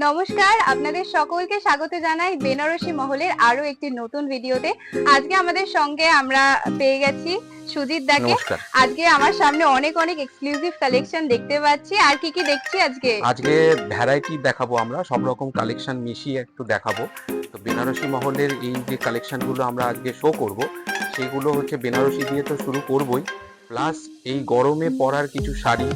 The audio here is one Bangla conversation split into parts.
নমস্কার, আপনাদের সকলকে স্বাগত জানাই বেনারসি মহলের আরো একটি নতুন ভিডিওতে। আজকে আমাদের সঙ্গে আমরা পেয়ে গেছি সুজিত দাকে। নমস্কার। আজকে আমার সামনে অনেক অনেক এক্সক্লুসিভ কালেকশন দেখতে পাচ্ছি। আর কি কি দেখছি আজকে ভ্যারাইটি দেখাবো, আমরা সব রকম কালেকশন মিশিয়ে একটু দেখাবো। তো বেনারসি মহলের এই যে কালেকশন গুলো আমরা আজকে শো করব, সেগুলো হচ্ছে বেনারসি দিয়ে তো শুরু করবই, প্লাস এই গরমে পরার কিছু শাড়ি,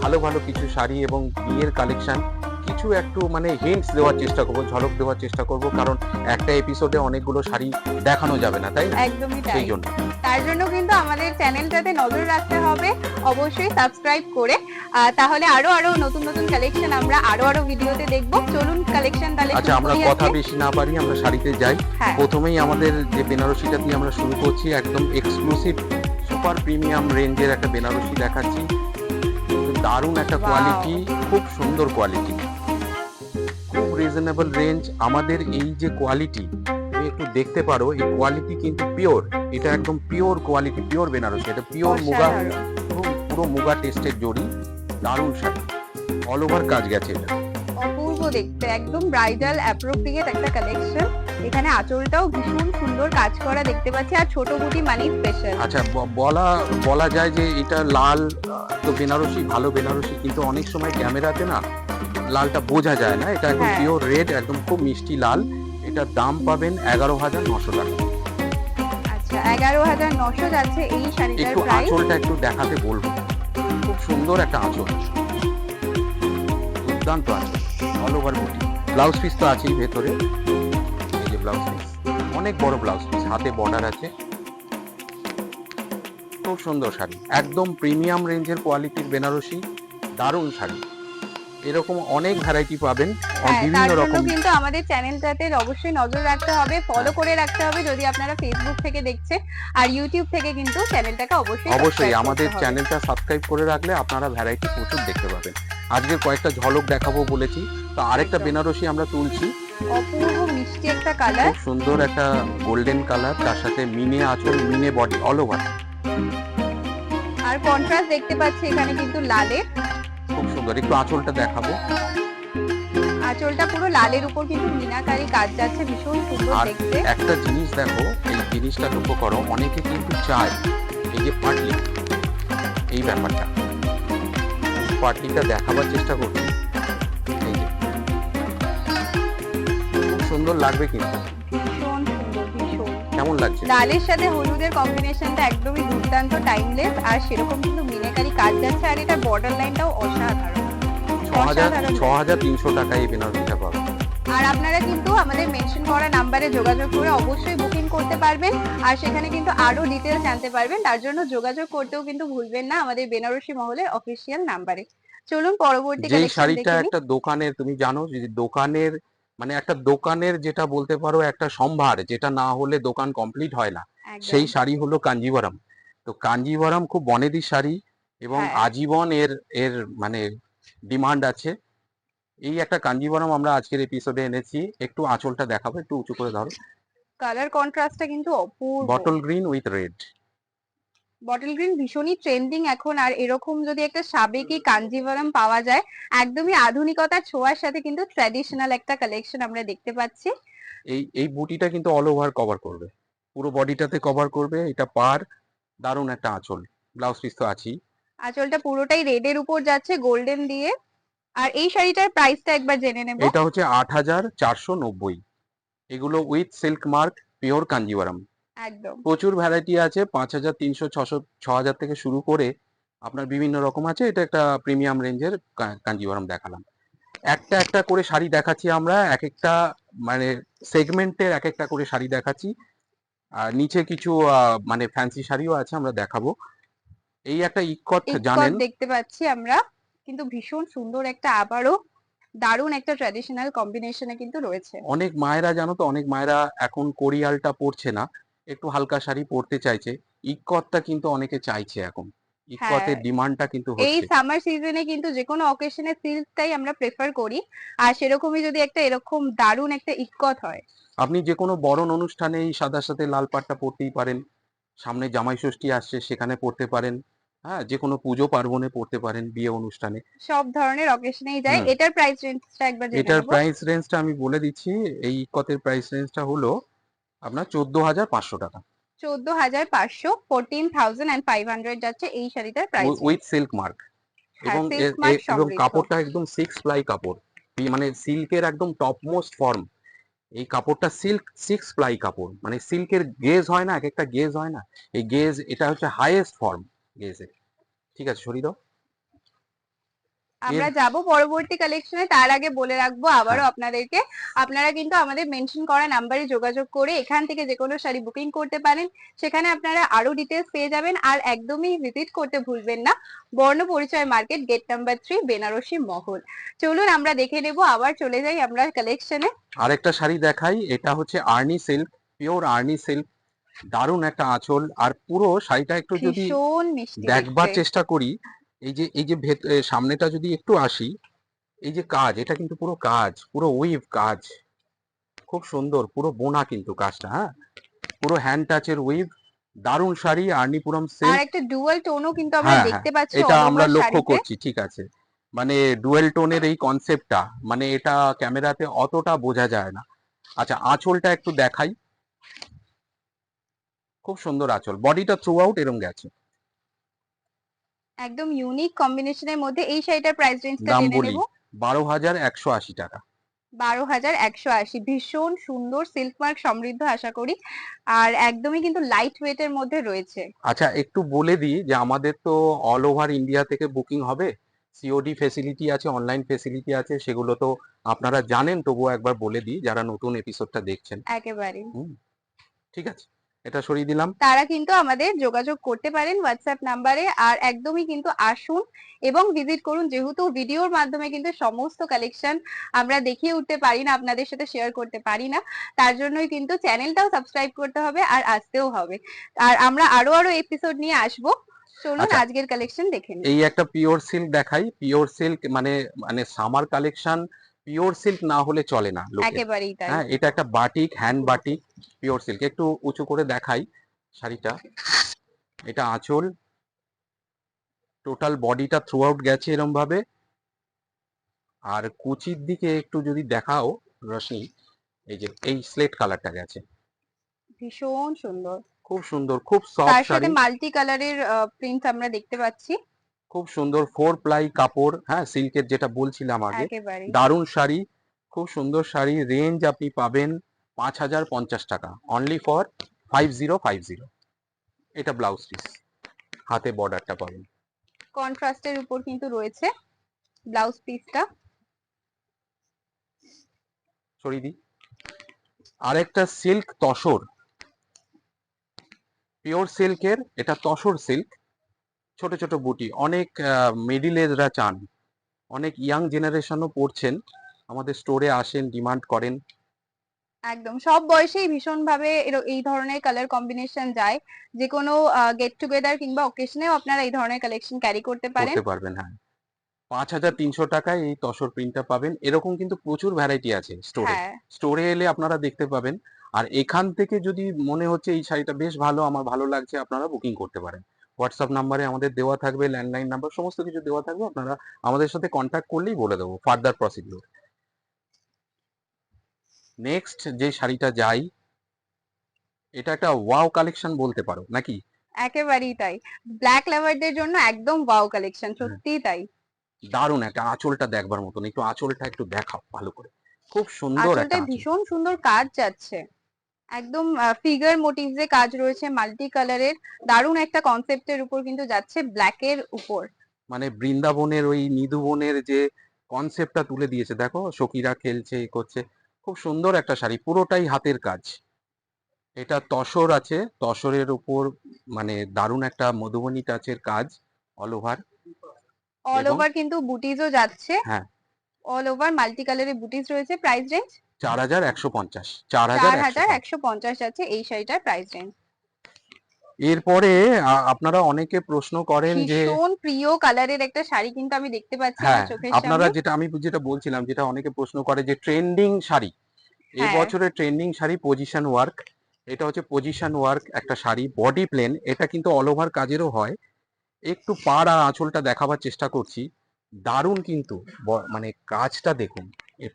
ভালো ভালো কিছু শাড়ি এবং বিয়ের কালেকশন কিছু একটু মানে হিন্টস দেওয়ার চেষ্টা করবো, ঝলক দেওয়ার চেষ্টা করব, কারণ একটা এপিসোডে অনেকগুলো শাড়ি দেখানো যাবে না, তাই না? একদমই তাই। সেই জন্য তার জন্য কিন্তু আমাদের চ্যানেলটাতে নজর রাখতে হবে, অবশ্যই সাবস্ক্রাইব করে। তাহলে আরো আরো নতুন নতুন কালেকশন আমরা আরো ভিডিওতে দেখব। চলুন কালেকশন তাহলে। আচ্ছা, আমরা কথা বেশি না পারি, আমরা শাড়িতে যাই। প্রথমেই আমাদের যে বেনারসিটা দিয়ে আমরা শুরু করছি, একদম এক্সক্লুসিভ সুপার প্রিমিয়াম রেঞ্জের একটা বেনারসি দেখাচ্ছি। দারুণ একটা কোয়ালিটি, খুব সুন্দর কোয়ালিটি, খুব রিজনেবল রেঞ্জ। আমাদের এই যে কোয়ালিটি তুমি একটু দেখতে পারো, এই কোয়ালিটি কিন্তু পিওর, এটা একদম পিওর কোয়ালিটি, পিওর বেনারসি, এটা পিওর মুগা, পুরো মুগা টেস্টের জড়ি। দারুণ শাড়ি, অল ওভার কাজ গেছে, এটা অপূর্ব দেখতে, একদম ব্রাইডাল অ্যাপ্রোপ্রিয়েট একটা কালেকশন। এখানে আঁচলটাও ভীষণ সুন্দর কাজ করা দেখতে পাচ্ছি, আর ছোট বুটি মানে স্পেশাল। আচ্ছা, বলা যায় যে এটা লাল, তো বেনারসি ভালো বেনারসি, কিন্তু অনেক সময় ক্যামেরাতে না লালটা বোঝা যায় না, এটা একদম পিওর রেড, একদম খুব মিষ্টি লাল। এটার দাম পাবেন 11,900 টাকা। আচ্ছা, 11,900 যাচ্ছে এই শাড়িটার প্রাইস। আঁচলটা একটু দেখাতে বলবো, খুব সুন্দর একটা আঁচল, দুর্দান্ত আঁচল, অল ওভার বুটি। ব্লাউজ পিস তো আছেই ভেতরে, এই যে ব্লাউজ পিস, অনেক বড় ব্লাউজ পিস, হাতে বর্ডার আছে, খুব সুন্দর শাড়ি, একদম প্রিমিয়াম রেঞ্জের কোয়ালিটির বেনারসি, দারুণ শাড়ি। এরকম অনেক ভ্যারাইটি পাবেন বিভিন্ন রকম। কিন্তু আমাদের চ্যানেলটাতে অবশ্যই নজর রাখতে হবে, ফলো করে রাখতে হবে যদি আপনারা ফেসবুক থেকে দেখছেন, আর ইউটিউব থেকে কিন্তু চ্যানেলটাকে অবশ্যই আমাদের চ্যানেলটা সাবস্ক্রাইব করে রাখলে আপনারা ভ্যারাইটি প্রচুর দেখতে পাবেন। আজকে কয়েকটা ঝলক দেখাবো বলেছি, তো আরেকটা বেনারসি আমরা তুলছি, অপূর্ব মিষ্টি একটা কালার, খুব সুন্দর একটা গোল্ডেন কালার, তার সাথে মিনে আঁচল, মিনে বডি, অল ওভার। আর কন্ট্রাস্ট দেখতে পাচ্ছি এখানে কিন্তু লালের, খুব সুন্দর। একটু আঁচলটা দেখাবো, আঁচলটা পুরো লালের উপর কিন্তু মিনাকারি কাজ যাচ্ছে, ভীষণ সুন্দর দেখতে। একটা জিনিস দেখো, এই জিনিসটা লক্ষ্য করো, অনেকে কিন্তু চায় এই যে পাটলি, এই ব্যাপারটা, পাটলিটা দেখাবার চেষ্টা করছি, এই যে খুব সুন্দর লাগবে, কিন্তু ভীষণ সুন্দর, ভীষণ। কেমন লাগছে? লালের সাথে হলুদের কম্বিনেশনটা একদমই দুর্দান্ত, টাইমলেস, আর সেরকম কিন্তু মিনাকারি কাজ যাচ্ছে, আর এটা বর্ডার লাইনটাও অসাধারণ। 6,300 টাকায় এই বেনারসিটা পাবেন। আর আপনারা কিন্তু আমাদের মেনশন করা নাম্বারে যোগাযোগ করে অবশ্যই বুকিং করতে পারবেন, আর সেখানে কিন্তু আরো ডিটেইলস জানতে পারবেন। তার জন্য যোগাযোগ করতেও কিন্তু ভুলবেন না আমাদের বেনারসি মহলের অফিসিয়াল নাম্বারে। চলুন পরবর্তী যে কালেকশন শাড়িটা দেখি। একটা দোকানের, তুমি জানো যে দোকানের মানে একটা দোকানের যেটা বলতে পারো একটা সম্ভার, যেটা না হলে দোকান কমপ্লিট হয় না, সেই শাড়ি হলো কাঞ্জিভারাম। তো কাঞ্জিভারাম খুব বনেদি শাড়ি, এবং আজীবন এর এর মানে ডিমান্ড আছে। এই একটা কাঞ্জিভারাম আমরা আজকের এপিসোডে এনেছি। একটু আঁচলটা দেখাবো, একটু উঁচু করে ধরো। কালার কন্ট্রাস্টটা কিন্তু অপূর্ব, bottle green with red. Bottle green ভীষণই ট্রেন্ডিং এখন, আর এরকম যদি একটা সাবেকি কাঞ্জিভারাম পাওয়া যায়, একদমই আধুনিকতার ছোঁয়ার সাথে কিন্তু ট্র্যাডিশনাল একটা কালেকশন আমরা দেখতে পাচ্ছি। এই বুটিটা কিন্তু অল ওভার কভার করবে, পুরো বডিটাতে কভার করবে, এটা পার, দারুণ একটা আঁচল, ব্লাউজ পিস তো আছেই। আঁচলটা পুরোটাই রেডের উপর যাচ্ছে গোল্ডেন দিয়ে। আর এই শাড়িটার প্রাইসটা একবার জেনে নেব। এটা হচ্ছে 8,490। এগুলো with silk mark, pure Kanjivaram. একদম প্রচুর ভ্যারাইটি আছে, 5,300, 600, 6,000 থেকে শুরু করে আপনার বিভিন্ন রকম আছে। এটা একটা প্রিমিয়াম রেঞ্জের কাঞ্জিভারাম দেখালাম। একটা একটা করে শাড়ি দেখাচ্ছি আমরা, এক একটা মানে সেগমেন্টের এক একটা করে শাড়ি দেখাচ্ছি। আর নিচে কিছু মানে ফ্যান্সি শাড়িও আছে, আমরা দেখাবো। এই একটা ইকট জানেন, দেখতে পাচ্ছি আমরা, কিন্তু ভীষণ সুন্দর একটা, আবারও দারুণ একটা ট্র্যাডিশনাল কম্বিনেশনে কিন্তু রয়েছে। অনেক মায়েরা জানো তো, অনেক মায়েরা এখন কোরিয়ালটা পরছে না, একটু হালকা শাড়ি পরতে চাইছে। ইকটটা কিন্তু অনেকে চাইছে এখন, ইকটের ডিমান্ডটা কিন্তু এই হচ্ছে। সামার সিজনে কিন্তু যে কোনো অকেশনে সিল্কটাই আমরা প্রেফার করি, আর সেরকমই যদি একটা এরকম দারুণ একটা ইকট হয়, আপনি যে কোনো বরণ অনুষ্ঠানে এই সাদার সাথে লাল পাটটা পরতেই পারেন। সামনে জামাই ষষ্ঠী আসছে, সেখানে পরতে পারেন। হ্যাঁ, যে কোনো পুজো পার্বণে পড়তে পারেন, বিয়ে অনুষ্ঠানে। সব ধরনের অকেশনেই যায়। এটার প্রাইস রেঞ্জটা একবার জেনে এটার নেব। প্রাইস রেঞ্জটা আমি বলে দিচ্ছি। এই ইকতের প্রাইস রেঞ্জটা হলো আপনার 14,500 টাকা 14,500, 14,500 যাচ্ছে এই শাড়িটার price with range. Silk mark. হ্যাঁ, এবং সিল্ক মার্ক এবং সমৃদ্ধ। কাপড়টা একদম 6 প্লাই কাপড়, মানে সিল্কের একদম টপমোস্ট ফর্ম। এই কাপড়টা সিক্স প্লাই কাপড়, মানে সিল্কের গেজ হয় না, এক একটা গেজ হয় না, এই গেজ, এটা হচ্ছে হাইয়েস্ট ফর্ম গেজের। ঠিক আছে, সরিয়ে দাও। এর আমরা যাব পরবর্তী কালেকশনে, তার আগে বলে রাখবো আবারও হ্যাঁ, আপনাদেরকে, আপনারা কিন্তু আমাদের মেনশন করা নাম্বারে যোগাযোগ করে এখান থেকে যে কোনো শাড়ি বুকিং করতে পারেন। সেখানে আপনারা আরো ডিটেলস পেয়ে যাবেন। আর একদমই ভিজিট করতে ভুলবেন না বর্ণ পরিচয় মার্কেট, গেট নাম্বার 3, বেনারসি মহল। চলুন আমরা দেখে নেব, আবার চলে যাই আমরা কালেকশনে। আরেকটা শাড়ি দেখাই, এটা হচ্ছে Arni silk, pure Arni silk. দারুণ একটা আঁচল, আর পুরো শাড়িটা একটু যদি ভীষণ মিষ্টি দেখবার দেখতে। চেষ্টা করি, এই যে সামনেটা যদি একটু আসি, এই যে কাজ, এটা কিন্তু পুরো কাজ, পুরো উইভ কাজ, খুব সুন্দর, পুরো বোনা কিন্তু কাজটা। হ্যাঁ, পুরো হ্যান্ড টাচের উইভ। দারুণ শাড়ি, আর্নিপুরম আর সিল্ক। একটা ডুয়াল টোনও কিন্তু আমরা হ্যাঁ, হ্যাঁ, দেখতে পাচ্ছি এটা অল আমরা ওভার লক্ষ্য শাড়িতে। করছি, ঠিক আছে। মানে ডুয়েল টোনের এই কনসেপ্টটা, মানে এটা ক্যামেরাতে অতটা বোঝা যায় না। আচ্ছা, আঁচলটা একটু দেখাই, খুব সুন্দর আঁচল, বডিটা থ্রু আউট এরম গেছে। একদম ইউনিক কম্বিনেশনের মধ্যে এই শাড়িটার প্রাইস রেঞ্জটা দাম জেনে বলি, নেব। 12,180 টাকা 12,180, ভীষণ সুন্দর সিল্ক মার্ক সমৃদ্ধ আশা করি। আর একদমই কিন্তু লাইট ওয়েট এর মধ্যে রয়েছে। আচ্ছা, একটু বলে দিই যে আমাদের তো অল ওভার ইন্ডিয়া থেকে বুকিং হবে, সিওডি ফেসিলিটি আছে, অনলাইন ফেসিলিটি আছে, সেগুলো তো আপনারা জানেন, তবুও একবার বলে দিই যারা নতুন এপিসোডটা দেখছেন। একেবারে। হুম, ঠিক আছে, এটা সরিয়ে দিলাম। তারা কিন্তু আমাদের যোগাযোগ করতে পারেন হোয়াটসঅ্যাপ নাম্বারে। আর একদমই কিন্তু আসুন এবং ভিজিট করুন, যেহেতু ভিডিওর মাধ্যমে কিন্তু সমস্ত কালেকশন আমরা দেখিয়ে উঠতে পারি না, আপনাদের সাথে শেয়ার করতে পারি না। তার জন্যই কিন্তু চ্যানেলটাও সাবস্ক্রাইব করতে হবে আর আসতেও হবে। আর আমরা আরো আরো এপিসোড নিয়ে আসবো। চলুন আচ্ছা, আজকের কালেকশন দেখে নিই। এই একটা পিওর সিল্ক দেখাই, পিওর সিল্ক মানে মানে সামার কালেকশন, পিওর সিল্ক না হলে চলে না লোকের। একেবারেই তাই। হ্যাঁ, এটা একটা batik, hand batik, pure silk. একটু উঁচু করে দেখাই শাড়িটা, এটা আঁচল, টোটাল বডিটা থ্রু আউট গেছে এরম ভাবে। আর কুচির দিকে একটু যদি দেখাও রশনি, এই যে এই স্লেট কালারটা গেছে, ভীষণ সুন্দর। খুব সুন্দর, খুব সফট তার সাথে শাড়ি, মাল্টি কালারের প্রিন্ট আমরা দেখতে পাচ্ছি। খুব সুন্দর 4 প্লাই কাপড়। হ্যাঁ, সিল্কের যেটা বলছিলাম আগে, একেবারে। দারুণ শাড়ি, খুব সুন্দর শাড়ি। রেঞ্জ আপনি পাবেন 5,050 টাকা অনলি ফর 5050। এটা ব্লাউজ পিস, হাতে বর্ডারটা পাবেন। কন্ট্রাস্টের উপর কিন্তু রয়েছে ব্লাউজ পিসটা। সরিয়ে দিই। আরেকটা সিল্ক তসর, পিওর সিল্কের, এটা তসর সিল্ক, ছোট ছোট বুটি, অনেক মিডিল এজরা চান, অনেক ইয়াং জেনারেশনও পড়ছেন, আমাদের স্টোরে আসেন, ডিমান্ড করেন। একদম সব বয়সেই ভীষণ ভাবে এই ধরনের কালার কম্বিনেশন যায়। যে কোনো গেট টুগেদার কিংবা অকেশনেও আপনারা এই ধরনের কালেকশন ক্যারি করতে পারেন। করতে পারবেন, হ্যাঁ। 5,300 টাকায় এই তসর প্রিন্টটা পাবেন। এরকম কিন্তু প্রচুর ভ্যারাইটি আছে স্টোরে, হ্যাঁ, স্টোরে এলে আপনারা দেখতে পাবেন। আর এখান থেকে যদি মনে হচ্ছে এই শাড়িটা বেশ ভালো, আমার ভালো লাগছে, আপনারা বুকিং করতে পারেন। হোয়াটসঅ্যাপ নাম্বারে আমাদের দেওয়া থাকবে, ল্যান্ডলাইন নাম্বার, সমস্ত কিছু দেওয়া থাকবে, আপনারা আমাদের সাথে কন্ট্যাক্ট করলেই বলে দেবো ফার্দার প্রসিডিউর। নেক্সট যে শাড়িটা যাই, এটা একটা ওয়াও কালেকশন বলতে পারো নাকি? একেবারেই তাই। ব্ল্যাক লাভারদের জন্য একদম ওয়াও কালেকশন, সত্যিই তাই। দারুণ একটা, আঁচলটা দেখবার মতন, একটু আঁচলটা একটু দেখাও ভালো করে, খুব সুন্দর একটা আঁচলটায় আঁচল। ভীষণ সুন্দর কাজ যাচ্ছে। একদম ফিগার মোটিভস এ কাজ রয়েছে মাল্টি কালারের। দারুণ একটা কনসেপ্টের উপর কিন্তু যাচ্ছে ব্ল্যাক এর উপর। মানে বৃন্দাবনের ওই নিধুবনের যে কনসেপ্টটা তুলে দিয়েছে, দেখো সখীরা খেলছে, এ করছে, খুব সুন্দর একটা শাড়ি, পুরোটাই হাতের কাজ। এটা তসর আছে, তসরের উপর মানে দারুণ একটা মধুবনী টাচের কাজ অল ওভার। অল এবং ওভার কিন্তু বুটিজও যাচ্ছে। হ্যাঁ, অল ওভার মাল্টি কালারের বুটিস রয়েছে। Price range 4,150, 4,150। 4,150 যাচ্ছে এই শাড়িটার প্রাইস রেঞ্জ। এরপরে আপনারা অনেকে প্রশ্ন করেন যে, ভীষণ প্রিয় কালারের একটা শাড়ি কিন্তু আমি দেখতে পাচ্ছি হ্যাঁ, আমার চোখের আপনারা সামনে। যেটা, আমি যেটা বলছিলাম, যেটা অনেকে প্রশ্ন করে যে ট্রেন্ডিং শাড়ি, হ্যাঁ, এবছরের ট্রেন্ডিং শাড়ি পজিশন ওয়ার্ক। এটা হচ্ছে পজিশন ওয়ার্ক একটা শাড়ি, বডি প্লেন, এটা কিন্তু অল ওভার কাজেরও হয়। একটু পাড় আর আঁচলটা দেখাবার চেষ্টা করছি। দারুণ কিন্তু মানে কাজটা দেখুন,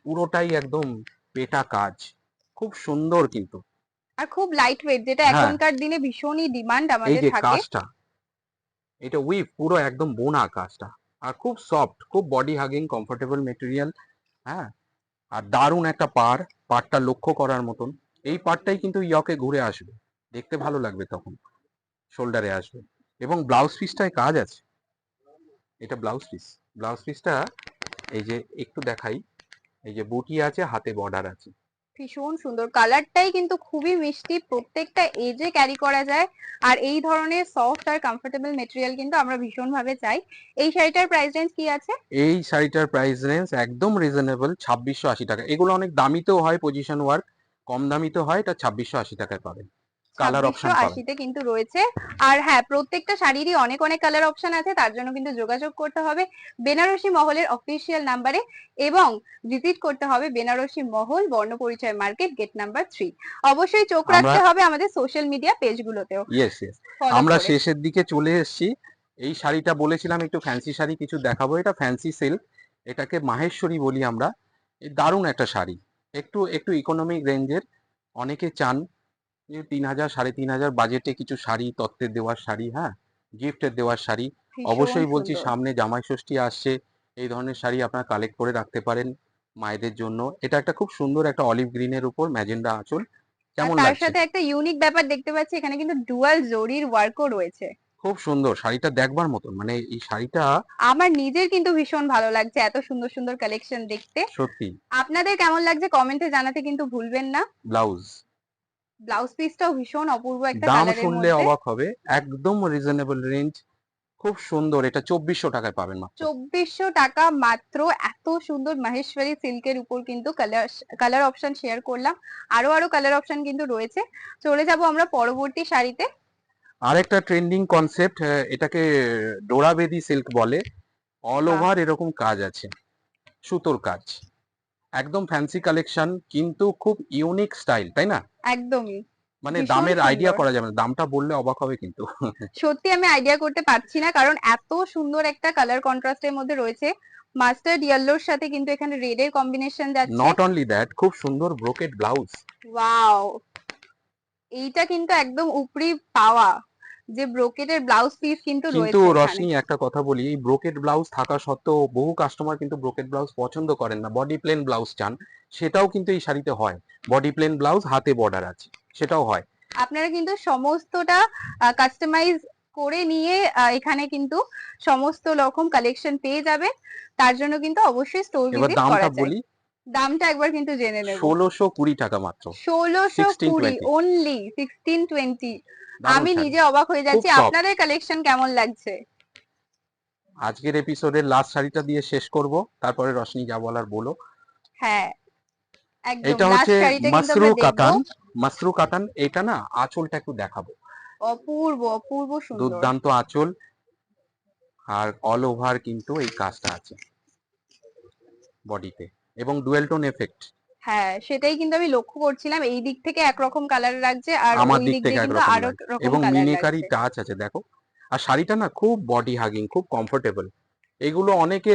পুরোটাই একদম পেটা কাজ, খুব সুন্দর কিন্তু। আর খুব লাইট ওয়েট, যেটা হ্যাঁ, এখনকার দিনে ভীষণই ডিমান্ড এই আমাদের যে থাকে। কাজটা, এটা উইভ পুরো একদম বোনা কাজটা, আর খুব সফট, খুব বডি হাগিং কমফোর্টেবল মেটেরিয়াল। হ্যাঁ, আর দারুণ একটা পাড়টা লক্ষ্য করার মতন। এই পাড়টাই কিন্তু ইয়কে ঘুরে আসবে, দেখতে ভালো লাগবে তখন, শোল্ডারে আসবে। এবং ব্লাউজ পিসটায় কাজ আছে, এটা ব্লাউজ পিসটা এই যে একটু দেখাই, এই যে বুটি আছে, হাতে বর্ডার আছে। ভীষণ সুন্দর, কালারটাই কিন্তু খুবই মিষ্টি, প্রত্যেকটা এজে ক্যারি করা যায়। আর এই ধরনের সফট আর কমফোর্টেবল মেটেরিয়াল কিন্তু আমরা ভীষণ ভাবে চাই। এই শাড়িটার প্রাইস রেঞ্জ কি আছে? এই শাড়িটার প্রাইস রেঞ্জ একদম রিজনেবল, 2680 টাকা। এগুলো অনেক দামিতেও হয়, পজিশন ওয়ার্ক, কম দামিতেও হয়। এটা 2680 টাকায় পাবেন, কালার অপশন পাবেন। 2680 কিন্তু রয়েছে। আর হ্যাঁ, প্রত্যেকটা শাড়িরই অনেক অনেক কালার অপশন আছে, তার জন্য কিন্তু যোগাযোগ করতে হবে বেনারসি মহলের অফিসিয়াল নাম্বারে, এবং ভিজিট করতে হবে বেনারসি মহল বর্ণপরিচয় মার্কেট, গেট নাম্বার 3। অবশ্যই চোখ রাখতে হবে আমাদের সোশ্যাল মিডিয়া পেজগুলোতেও। ইয়েস ইয়েস, আমরা শেষের দিকে চলে এসেছি। এই শাড়িটা বলেছিলাম একটু ফ্যান্সি শাড়ি কিছু দেখাবো, এটা ফ্যান্সি সিল্ক, এটাকে মাহেশ্বরী বলি আমরা। দারুণ একটা শাড়ি, একটু একটু ইকোনমিক রেঞ্জের। অনেকে চান যে 3000 3500 বাজেটে কিছু শাড়ি, তত্ত্বের দেওয়ার শাড়ি, হ্যাঁ, গিফটের দেওয়ার শাড়ি। অবশ্যই বলছি, সামনে জামাই ষষ্ঠী আসছে, এই ধরনের শাড়ি আপনারা কালেক্ট করে রাখতে পারেন মায়েদের জন্য। এটা একটা খুব সুন্দর একটা অলিভ গ্রিনের উপর ম্যাজেন্ডা আঁচল, কেমন তার লাগছে? সাথে একটা ইউনিক ব্যাপার দেখতে পাচ্ছি, এখানে কিন্তু ডুয়াল জরির ওয়ার্কও রয়েছে। খুব সুন্দর শাড়িটা, দেখবার মতন, মানে এই শাড়িটা আমার নিজের কিন্তু ভীষণ ভালো লাগছে এত সুন্দর সুন্দর কালেকশন দেখতে। সত্যি। আপনাদের কেমন লাগছে কমেন্টে জানাতে কিন্তু ভুলবেন না। ব্লাউজ পিসটাও ভীষণ অপূর্ব একটা দাম কালারের শুনলে মধ্যে। অবাক হবে, একদম রিজনেবল রেঞ্জ, খুব সুন্দর। এটা 2400 টাকায় পাবেন মাত্র। 2400 টাকা মাত্র। এত সুন্দর মাহেশ্বরী সিল্কের উপর কিন্তু কালার অপশন শেয়ার করলাম, আরো আরো কালার অপশন কিন্তু রয়েছে। চলে যাব আমরা পরবর্তী শাড়িতে। আরেকটা ট্রেন্ডিং কনসেপ্ট, এটাকে ডোরা বেদি সিল্ক বলে। অল ওভার এরকম কাজ আছে, সুতোর কাজ, একদম ফ্যান্সি কালেকশন, কিন্তু খুব ইউনিক স্টাইল, তাই না? একদমই, মানে ভীষণ দামের আইডিয়া সুন্দর। করা যাবে না, দামটা বললে অবাক হবে কিন্তু। সত্যি আমি আইডিয়া করতে পারছি না, কারণ এত সুন্দর একটা কালার কন্ট্রাস্টের মধ্যে রয়েছে। মাস্টার্ড ইয়েলোর সাথে কিন্তু এখানে রেড এর কম্বিনেশন যাচ্ছে। নট অনলি দ্যাট, খুব সুন্দর ব্রোকেড ব্লাউজ। ওয়াও, এইটা কিন্তু একদম উপরি পাওয়া, যে ব্রোকেডের ব্লাউজ পিস কিন্তু কিন্তু রয়েছে এখানে। রশনি, একটা কথা বলি, এই ব্রোকেড ব্লাউজ থাকা সত্ত্বেও বহু কাস্টমার কিন্তু ব্রোকেড ব্লাউজ পছন্দ করেন না, বডি প্লেন ব্লাউজ চান। সেটাও কিন্তু এই শাড়িতে হয়, বডি প্লেন ব্লাউজ, হাতে বর্ডার আছে, সেটাও হয়। আপনারা কিন্তু সমস্তটা কাস্টমাইজ করে নিয়ে এখানে কিন্তু সমস্ত রকম কালেকশন পেয়ে যাবে। তার জন্য কিন্তু অবশ্যই স্টোর এবার ভিজিট দামটা করা যায়। বলি, দামটা একবার কিন্তু জেনে নেব। 1620 টাকা মাত্র। 1620 অনলি, 1620। আমি শাড়ি, নিজে অবাক হয়ে যাচ্ছি। খুব soft। আপনাদের কালেকশন কেমন লাগছে? আজকের এপিসোডের লাস্ট শাড়িটা দিয়ে শেষ করব, তারপরে রশনি যা বলার বলো। হ্যাঁ, একদম এটা লাস্ট হচ্ছে শাড়িটা কিন্তু মাসরু আমরা দেখব। কাতান, মাসরু কাতান। এটা না, আঁচলটা একটু দেখাবো, অপূর্ব অপূর্ব সুন্দর, দুর্দান্ত আঁচল, আর অল ওভার কিন্তু এই কাজটা আছে বডিতে, এবং ডুয়েল টোন এফেক্ট। হ্যাঁ সেটাই কিন্তু আমি লক্ষ্য করছিলাম, এই দিক থেকে একরকম কালার লাগছে আর আমার ওই দিক দিক থেকে দিয়ে কিন্তু একরকম আরো লাগছে, রকম এবং কালার মিনেকারি লাগছে। টাচ আছে দেখো। আর শাড়িটা না খুব বডি হাগিং, খুব কমফোর্টেবল। এগুলো অনেকে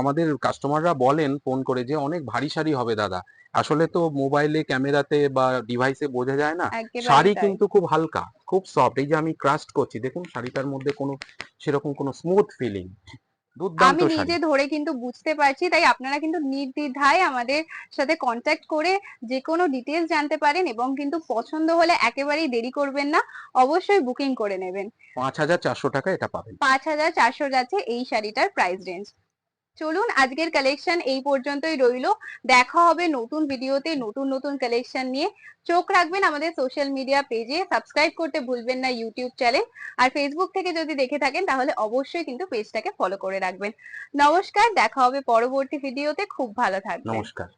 আমাদের কাস্টমাররা বলেন ফোন করে যে অনেক ভারী শাড়ি হবে দাদা। আসলে তো মোবাইলে, ক্যামেরাতে বা ডিভাইসে বোঝা যায় না। একেবারেই শাড়ি তাই। কিন্তু খুব হালকা, খুব সফট। এই যে আমি ক্রাস্ট করছি, দেখুন শাড়িটার মধ্যে কোনো সেরকম কোনো স্মুথ ফিলিং, দুর্দান্ত আমি শাড়ি। নিজে ধরে কিন্তু বুঝতে পারছি, তাই আপনারা কিন্তু নির্দ্বিধায় আমাদের সাথে কন্ট্যাক্ট করে যে কোনো ডিটেলস জানতে পারেন, এবং কিন্তু পছন্দ হলে একেবারেই দেরি করবেন না, অবশ্যই বুকিং করে নেবেন। 5400 টাকা এটা পাবেন। 5400 যাচ্ছে এই শাড়িটার প্রাইস রেঞ্জ। চলুন, আজকের কালেকশন এই পর্যন্তই রইলো। দেখা হবে নতুন ভিডিওতে নতুন নতুন কালেকশন নিয়ে। চোখ রাখবেন আমাদের সোশ্যাল মিডিয়া পেজে, সাবস্ক্রাইব করতে ভুলবেন না ইউটিউব চ্যানেল। আর ফেসবুক থেকে যদি দেখে থাকেন তাহলে অবশ্যই কিন্তু পেজটাকে ফলো করে রাখবেন। নমস্কার, দেখা হবে পরবর্তী ভিডিওতে। খুব ভালো থাকবেন। নমস্কার।